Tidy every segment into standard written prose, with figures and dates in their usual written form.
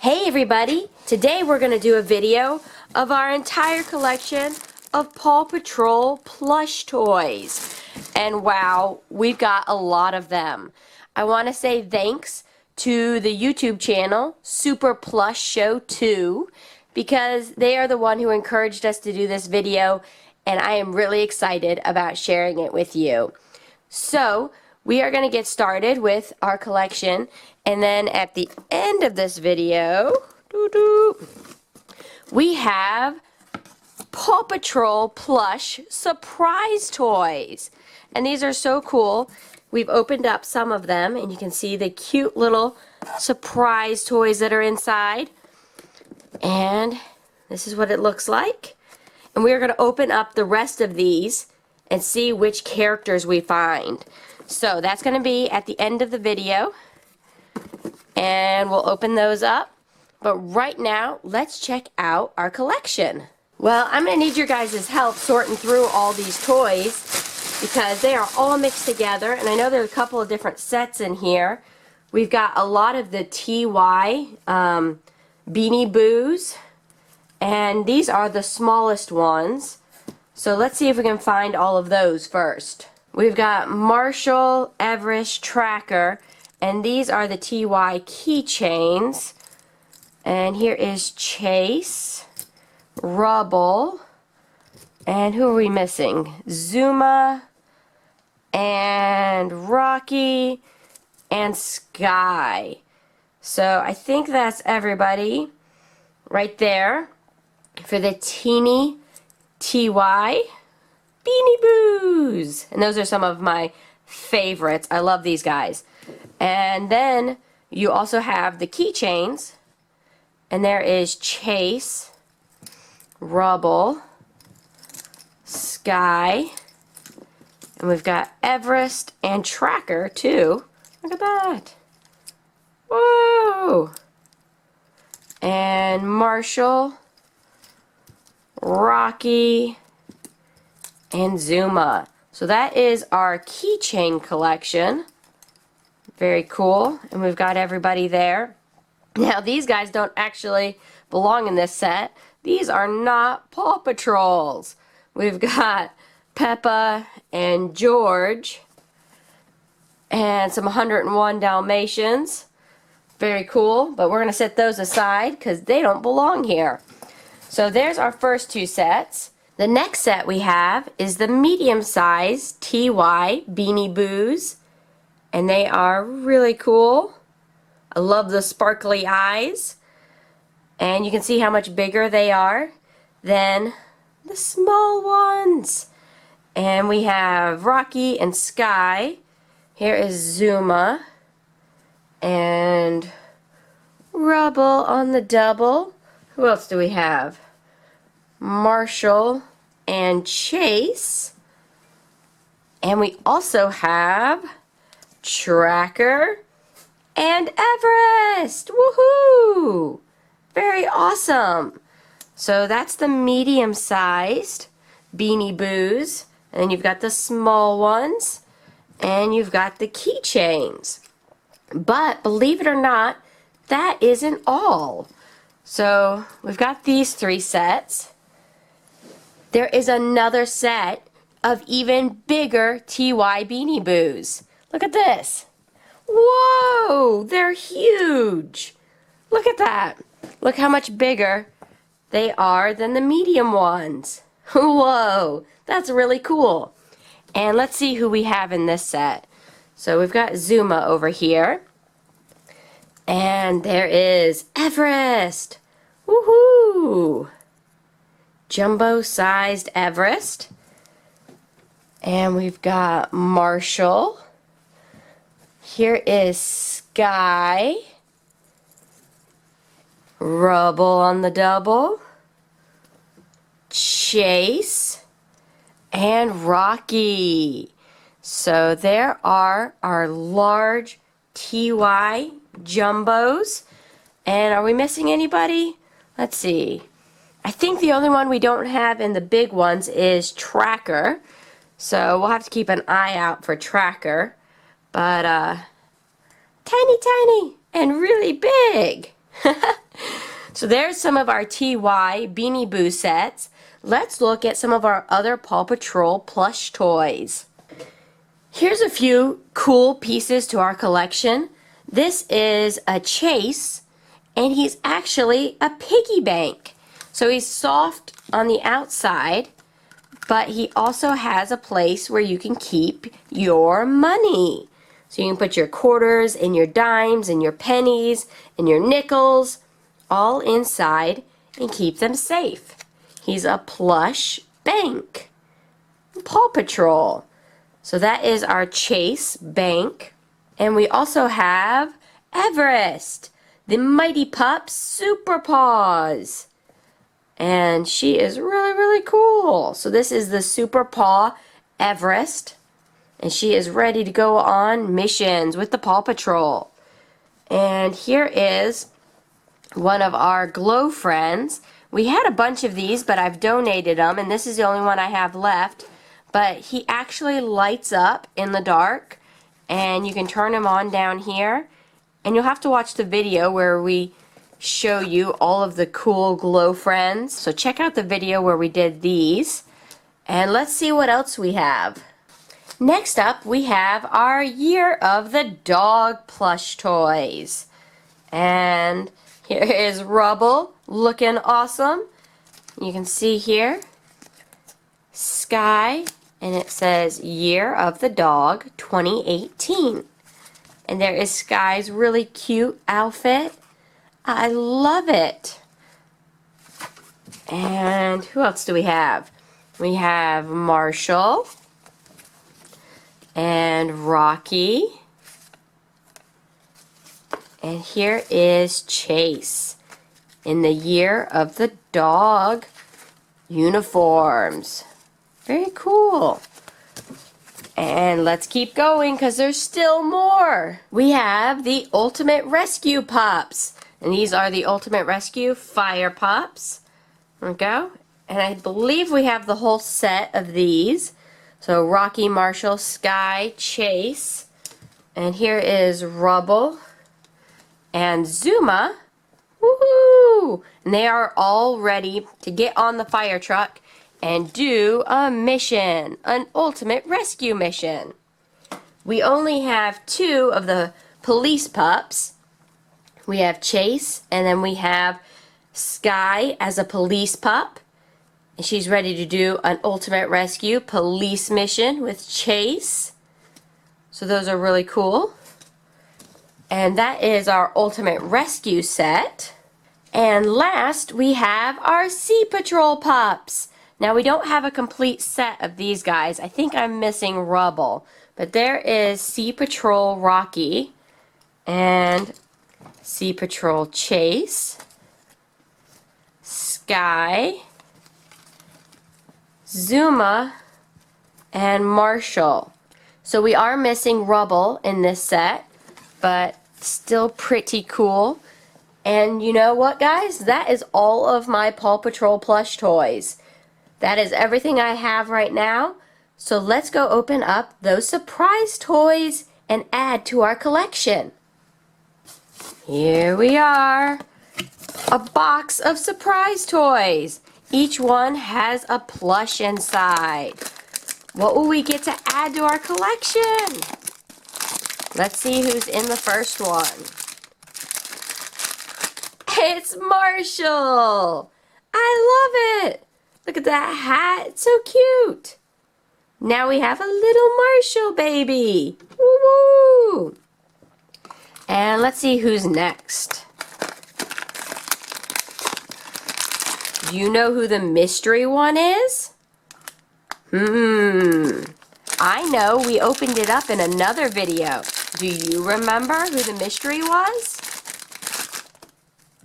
Hey everybody! Today we're going to do a video of our entire collection of Paw Patrol plush toys. And wow, we've got a lot of them. I want to say thanks to the YouTube channel, Super Plush Show 2, because they are the one who encouraged us to do this video, and I am really excited about sharing it with you. So, we are going to get started with our collection, and then at the end of this video, we have Paw Patrol plush surprise toys. And these are so cool. We've opened up some of them, and you can see the cute little surprise toys that are inside. And this is what it looks like. And we are going to open up the rest of these and see which characters we find. So that's going to be at the end of the video, and we'll open those up. But right now, let's check out our collection. Well, I'm going to need your guys' help sorting through all these toys because they are all mixed together, and I know there's a couple of different sets in here. We've got a lot of the TY Beanie Boos, and these are the smallest ones. So let's see if we can find all of those first. We've got Marshall, Everest, Tracker, and these are the TY keychains. And here is Chase, Rubble, and who are we missing? Zuma, and Rocky, and Sky. So I think that's everybody right there for the teeny TY Beanie Boos. And those are some of my favorites. I love these guys. And then you also have the keychains. And there is Chase, Rubble, Sky, and we've got Everest and Tracker too. Look at that. Whoa! And Marshall, Rocky, and Zuma. So that is our keychain collection. Very cool. And we've got everybody there. Now these guys don't actually belong in this set. These are not Paw Patrols. We've got Peppa and George and some 101 Dalmatians. Very cool, but we're going to set those aside because they don't belong here. So there's our first two sets. The next set we have is the medium-sized TY Beanie Boos, and they are really cool. I love the sparkly eyes, and you can see how much bigger they are than the small ones. And we have Rocky and Sky. Here is Zuma and Rubble on the double. Who else do we have? Marshall and Chase. And we also have Tracker and Everest. Woohoo! Very awesome. So that's the medium-sized Beanie Boos. And then you've got the small ones. And you've got the keychains. But believe it or not, that isn't all. So we've got these three sets. There is another set of even bigger TY Beanie Boos. Look at this. Whoa, they're huge. Look at that. Look how much bigger they are than the medium ones. Whoa, that's really cool. And let's see who we have in this set. So we've got Zuma over here. And there is Everest. Woohoo! Jumbo-sized Everest. And we've got Marshall. Here is Sky. Rubble on the double. Chase. And Rocky. So there are our large TY jumbos. And are we missing anybody? Let's see. I think the only one we don't have in the big ones is Tracker. So we'll have to keep an eye out for Tracker. But tiny and really big. So there's some of our TY Beanie Boo sets. Let's look at some of our other Paw Patrol plush toys. Here's a few cool pieces to our collection. This is a Chase, and he's actually a piggy bank. So he's soft on the outside, but he also has a place where you can keep your money. So you can put your quarters and your dimes and your pennies and your nickels all inside and keep them safe. He's a plush bank. Paw Patrol. So that is our Chase bank. And we also have Everest, the Mighty Pup Super Paws. And she is really, really cool. So this is the Super Paw Everest. And she is ready to go on missions with the Paw Patrol. And here is one of our glow friends. We had a bunch of these, but I've donated them, and this is the only one I have left. But he actually lights up in the dark, and you can turn him on down here. And you'll have to watch the video where we show you all of the cool glow friends. So check out the video where we did these. And let's see what else we have. Next up, we have our Year of the Dog plush toys. And here is Rubble, looking awesome. You can see here, Sky, and it says Year of the Dog 2018. And there is Sky's really cute outfit. I love it. And who else do we have? We have Marshall and Rocky. And here is Chase in the Year of the Dog uniforms. Very cool. And let's keep going because there's still more. We have the Ultimate Rescue Pups. And these are the Ultimate Rescue Fire Pups. There we go. And I believe we have the whole set of these. So Rocky, Marshall, Sky, Chase. And here is Rubble and Zuma. Woohoo! And they are all ready to get on the fire truck and do a mission, an ultimate rescue mission. We only have 2 of the police pups. We have Chase, and then we have Sky as a police pup. And she's ready to do an ultimate rescue police mission with Chase. So those are really cool. And that is our ultimate rescue set. And last, we have our Sea Patrol pups. Now, we don't have a complete set of these guys. I think I'm missing Rubble. But there is Sea Patrol Rocky and Sea Patrol Chase, Sky, Zuma, and Marshall. So we are missing Rubble in this set, but still pretty cool. And you know what, guys? That is all of my Paw Patrol plush toys. That is everything I have right now. So let's go open up those surprise toys and add to our collection. Here we are. A box of surprise toys. Each one has a plush inside. What will we get to add to our collection? Let's see who's in the first one. It's Marshall. I love it. Look at that hat. It's so cute. Now we have a little Marshall baby. Woo-woo. And let's see who's next. Do you know who the mystery one is? I know. We opened it up in another video. Do you remember who the mystery was?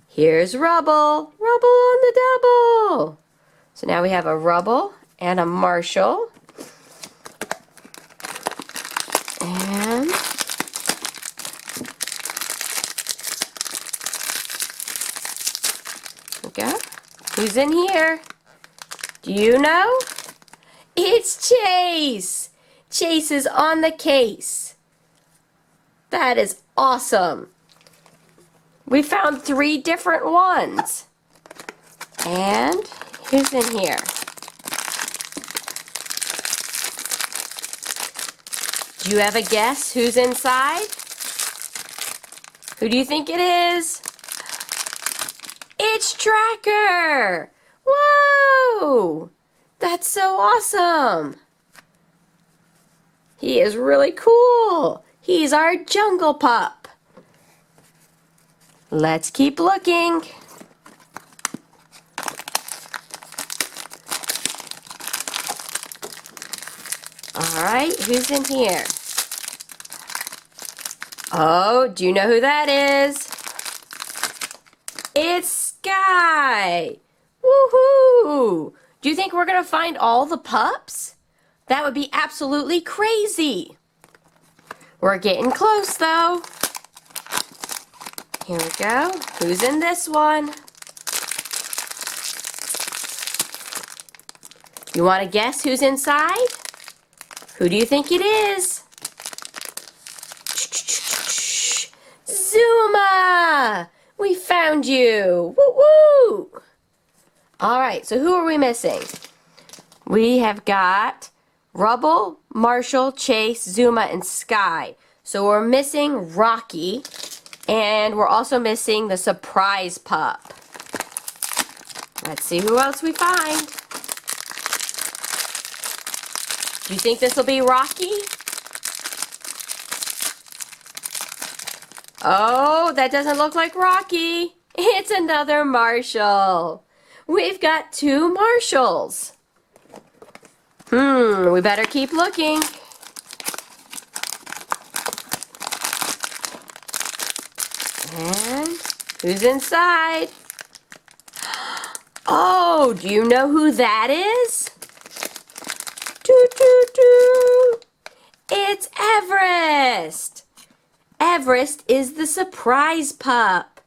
Here's Rubble. Rubble on the double. So now we have a Rubble and a Marshall. And there we go. Who's in here? Do you know? It's Chase. Chase is on the case. That is awesome. We found 3 different ones. And who's in here? Do you have a guess who's inside? Who do you think it is? It's Tracker! Whoa! That's so awesome! He is really cool! He's our jungle pup! Let's keep looking! Alright, who's in here? Oh, do you know who that is? It's Sky! Woohoo! Do you think we're going to find all the pups? That would be absolutely crazy. We're getting close though. Here we go. Who's in this one? You want to guess who's inside? Who do you think it is? Zuma! We found you! Woo woo! Alright, so who are we missing? We have got Rubble, Marshall, Chase, Zuma, and Sky. So we're missing Rocky, and we're also missing the surprise pup. Let's see who else we find. Do you think this will be Rocky? Oh, that doesn't look like Rocky. It's another Marshall. We've got two Marshalls. We better keep looking. And who's inside? Oh, do you know who that is? Doo, doo, doo. It's Everest. Everest is the surprise pup.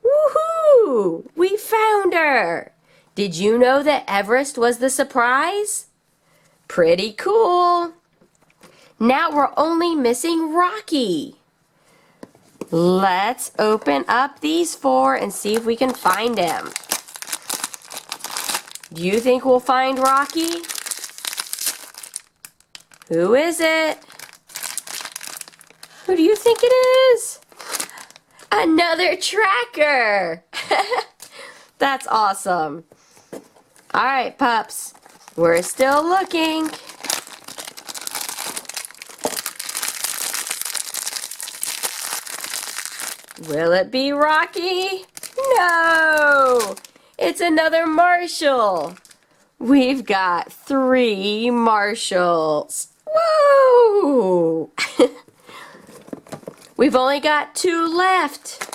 Woohoo! We found her. Did you know that Everest was the surprise? Pretty cool. Now we're only missing Rocky. Let's open up these four and see if we can find him. Do you think we'll find Rocky? Who is it? Who do you think it is? Another Tracker! That's awesome. Alright, pups. We're still looking. Will it be Rocky? No! It's another Marshall. We've got 3 Marshalls. Whoa! We've only got 2 left.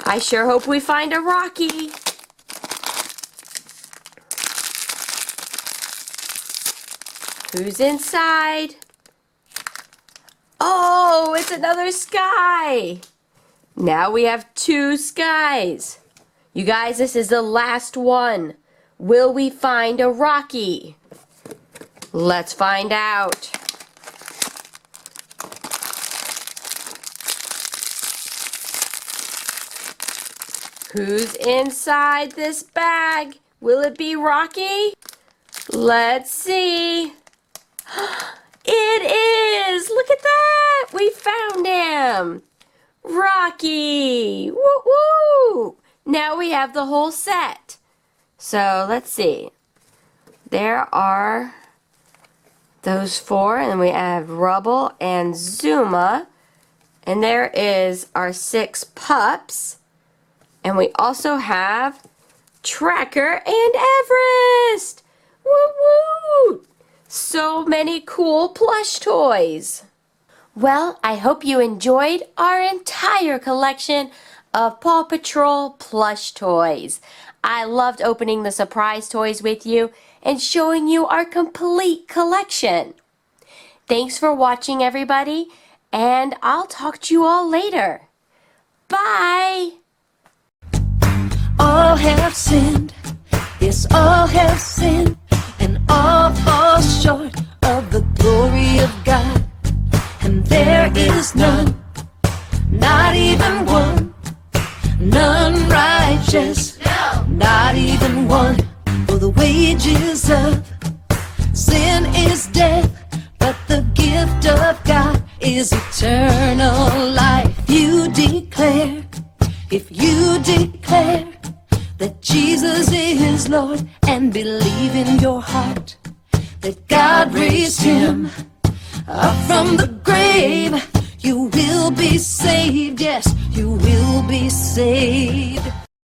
I sure hope we find a Rocky. Who's inside? Oh, it's another Sky. Now we have 2 Skies. You guys, this is the last one. Will we find a Rocky? Let's find out. Who's inside this bag? Will it be Rocky? Let's see. It is! Look at that! We found him! Rocky! Woo woo! Now we have the whole set. So let's see. There are those 4, and then we have Rubble and Zuma. And there is our 6 pups. And we also have Tracker and Everest! Woo woo! So many cool plush toys. Well, I hope you enjoyed our entire collection of Paw Patrol plush toys. I loved opening the surprise toys with you and showing you our complete collection. Thanks for watching, everybody, and I'll talk to you all later. Bye! All have sinned, yes, all have sinned, and all fall short of the glory of God. And there is none, not even one, none righteous, no, not even even one. For the wages of sin is death, but the gift of God is eternal life. If you declare that Jesus is Lord and believe in your heart that God raised him up from the grave, you will be saved. Yes, you will be saved.